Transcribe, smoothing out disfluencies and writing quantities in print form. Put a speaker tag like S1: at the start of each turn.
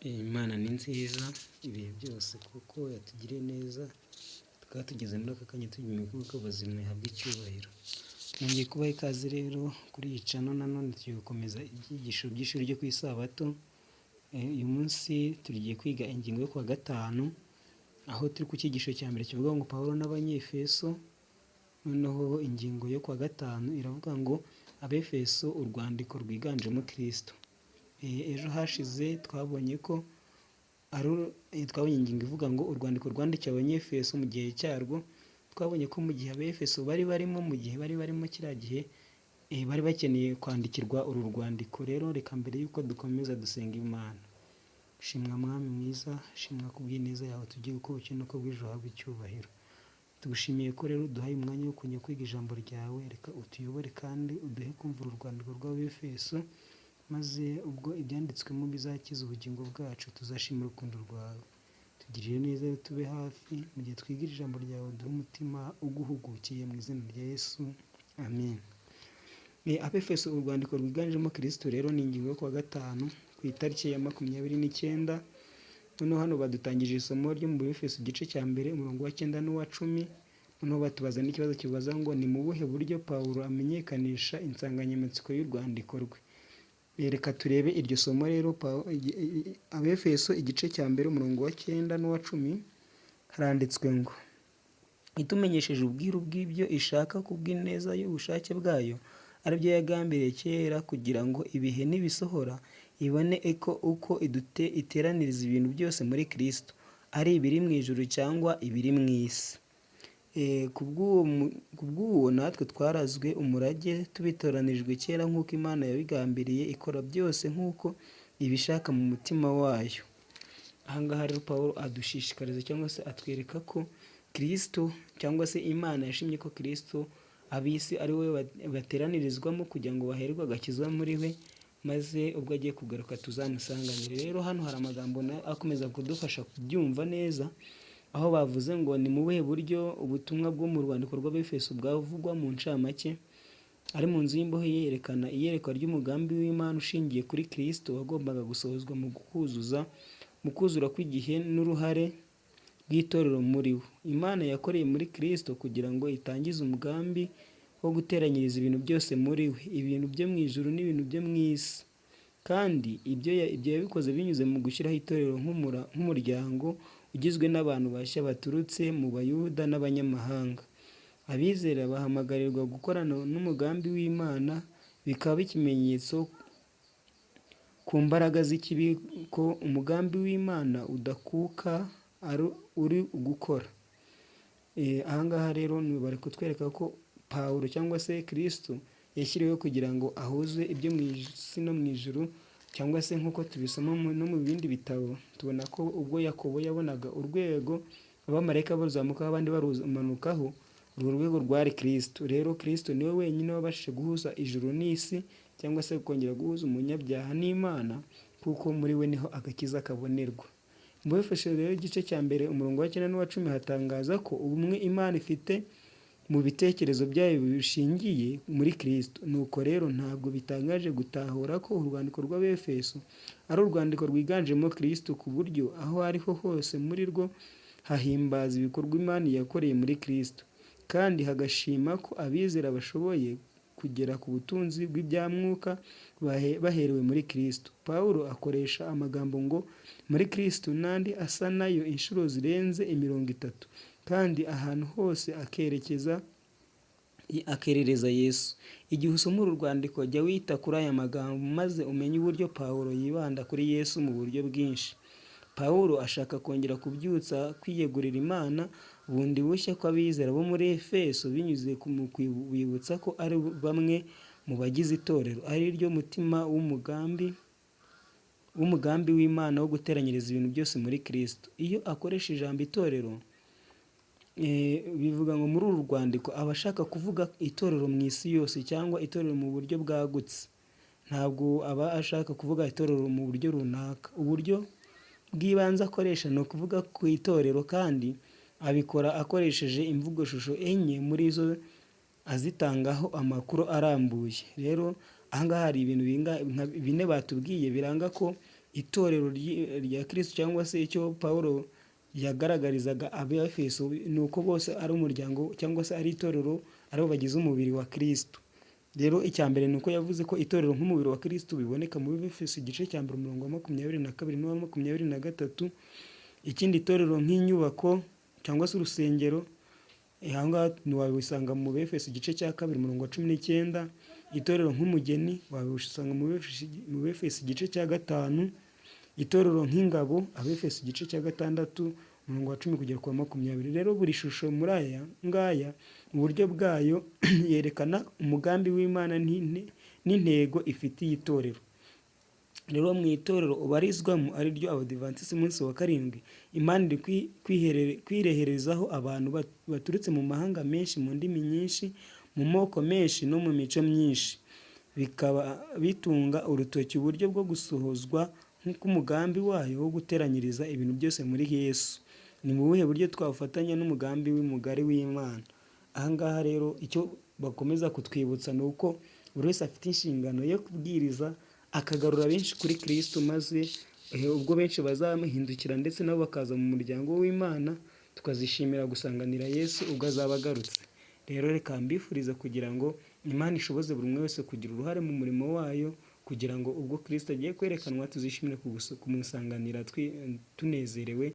S1: Imana ni nziza ibihe byose kuko yatugiriye neza, tukaba tugeze muri aka kanya turi mu bwuka buzima ihabwa icyubahiro. Nongeye kubaha ikaze rero kuri iyi channel nanone tugiye gukomeza ibyigisho by'ishuri ryo ku isabato. Uyu munsi tugiye kwiga ingingo yo kuwa gatanu, aho turi ku cyigisho cya mbere kivuga ngo Pawulo n'Abanyefeso. Noneho ingingo yo kuwa gatanu iravuga ngo Abefeso, urwandiko rwiganjemo Kristo. Ejo hashize twabonye ko twabonye ingingo ivuga ngo urwandiko rwandikiwe Abanyefeso mu gihe cyarwo. Twabonye ko mu gihe Abefeso bari barimo kiriya gihe bari bakeneye kwandikirwa uru rwandiko. Rero reka mbere y'uko dukomeza dusenga Imana. Shimwa Mwami mwiza, shimwa kubw'ineza yawe, tugiye uko bukeye n'uko bwije uhabwe icyubahiro. Tugushimiye ko rero uduhaye umwanya wo kujya kwiga ijambo ryawe. Reka utuyobore kandi uduhe kumva uru rwandiko rw'Abefeso, maze ubwo ibyanditswemo bizakiza ubugingo bwacu tuzashima urukundo rwawe. Tugirire neza tube hafi mu gihe twigira ijambo ryawe, duhe umutima uguhugukiye mu izina rya Yesu, amen. Abefeso, urwandiko rwiganjemo Kristo. Rero ni ingingo yo kuwa gatanu ku itariki ya 29. Noneho hano badutangije isomo ryo mu Befeso igice cya mbere umurongo wa 9 n'uwa 10. Noneho batubaza n'ikibazo kibaza ngo ni mu buhe buryo Pawulo amenyekanisha insanganyamatsiko y'urwandiko rwe. Reka turebe iryo somo rero. Abefeso igice cya mbere umurongo wa 9 n'uwa 10 haranditswe ngo itumenyesheje ubwiru bw'ibyo ishaka kubw'ineza y'ubushake bwayo, aribyo yagambiriye kera kugira ngo ibihe nibisohora ibone uko iteraniriza ibintu byose muri Kristo, ari ibiri mu ijuru cyangwa ibiri mu isi. Kubw'uwo natwe twarazwe umurage tubitoranijwe kera nk'uko Imana yabigambiriye, ikora byose nk'uko ibishaka mu mutima wayo. Ahangaha rero Pawulo adushishikariza cyangwa se atwereka ko Kristo cyangwa se Imana yashimye ko Kristo ab'isi ari we bateranirizwamo kugira ngo baherwe agakizwa muri we, maze ubwo agiye kugaruka tuzamusanganire. Rero hano hari amagambo akomeza kudufasha kubyumva neza, aho bavuze ngo ni mu buhe buryo ubutumwa bwo mu rwandiko rw'Abefeso bwavugwa mu ncamake. Ari mu nzu y'imbohe yerekana iyerekwa ry'umugambi w'Imana ushingiye kuri Kristo wagombaga gusohozwa mu kuzura kw'igihe n'uruhare bw'itorero muri we. Imana yakoreye muri Kristo kugira ngo itangize umugambi wo guteranyiriza ibintu byose muri we, ibintu byo mu ijuru n'ibintu byo mu isi. Kandi ibyo yabikoze binyuze mu gushyiraho itorero nk'umuryango ugizwe n'abantu bashya baturutse mu Bayuda n'abanyamahanga. Abizera bahamagarirwa gukorana n'umugambi w'Imana, bikaba ikimenyetso ku mbaraga z'ikibi ko umugambi w'Imana udakuka uri gukora. Ahangaha rero bari kutwereka ko Pawulo cyangwa se Kristo yashyiriweho kugira ngo ahuze ibyo mu isi no mu ijuru, cyangwa se nk'uko tubisoma no mu bindi bitabo. Tubona ko ubwo Yakobo yabonaga urwego abamarayika baruzamukaho abandi barumanukaho, urwo rwego rwari Kristo. Rero Kristo niwe wenyine wabashije guhuza ijuru n'isi, cyangwa se kongera guhuza umunyabyaha n'Imana, kuko muri we niho agakiza kabonerwa. Mu Befeso rero igice cya mbere umurongo wa 9 n'uwa 10 hatangaza ko ubumwe Imana ifite mu bitekerezo byayo bishingiye muri Kristo. Nuko rero ntabwo bitangaje gutahura ko urwandiko rw'Abefeso ari urwandiko rwiganjemo Kristo, ku buryo aho ariho hose muri rwo hahimbaza ibikorwa Imana yakoreye muri Kristo, kandi hagashima ko abizera bashoboye kugera ku butunzi bw'ibyamwuka baherewe muri Kristo. Pawulo akoresha amagambo ngo muri Kristo n'andi asa nayo inshuro zirenze 30, kandi ahantu hose akerereza Yesu. Igihe usoma uru rwandiko jya wita kuri aya magambo, maze umenye uburyo Pawulo yibanda kuri Yesu mu buryo bwinshi. Pawulo ashaka kongera kubyutsa kwiyegurira Imana bundi bushya kw'abizera bo muri Efeso, binyuze mu kwibutsa ko ari bamwe mu bagize itorero, ari ryo mutima w'umugambi w'Imana wo guteranyiriza ibintu byose muri Kristo. Iyo akoresha ijambo itorero, bivuga ngo muri uru rwandiko aba ashaka kuvuga itorero mu isi yose cyangwa itorero mu buryo bwagutse. Ntabwo aba ashaka kuvuga itorero mu buryo runaka. Uburyo bw'ibanze akoresha ni ukuvuga ku itorero, kandi abikora akoresheje imvugo shusho enye, muri zo azitangaho amakuru arambuye. Rero ahangaha hari ibintu 4 batubwiye biranga ko itorero rya Kristo cyangwa se icyo Pawulo yagaragarizaga Abefeso ni uko bose ari umuryango cyangwa se ari itorero, aribo bagize umubiri wa Kristo. Rero icya mbere ni uko yavuze ko itorero nk'umubiri wa Kristo biboneka mu Befeso igice cya mbere umurongo wa 22 n'uwa 23. Ikindi itorero nk'inyubako cyangwa se urusengero, aha ngaha ntiwabisanga mu Befeso igice cya 2 umurongo wa 19. Itorero nk'umugeni wabisanga mu Befeso igice cya 5. Itorero nk'ingabo Abefeso igice cya 6 umurongo wa 10 kugera ku wa 20. Rero buri shusho muri aya ngaya mu buryo bwayo yerekana umugambi w'Imana n'intego ifitiye itorero. Rero mu itorero ubarizwamo ari ryo Abadivantisiti umunsi wa karindwi, Imana iri kwireherezaho abantu baturutse mu mahanga menshi, mu ndimi nyinshi, mu moko menshi no mu mico myinshi, bikaba bitunga urutoki uburyo bwo gusohozwa nk'umugambi wayo wo guteranyiriza ibintu byose muri Yesu. Ni mu buhe buryo twafatanya n'umugambi w'umugari w'Imana? Aha ngaha rero icyo bakomeza kutwibutsa ni uko buri wese afite inshingano yo kubwiriza akagarura benshi kuri Kristo, maze ubwo benshi bazamahindukira ndetse nabo bakaza mu muryango w'Imana, tukazishimira gusanganira Yesu ubwo azaba agarutse. Rero reka mbifuriza kugira ngo Imana ishoboze buri umwe wese kugira uruhare mu murimo wayo, kugira ngo ubwo Kristo agiye kwerekanwa tuzishimire kumusanganira tunezerewe.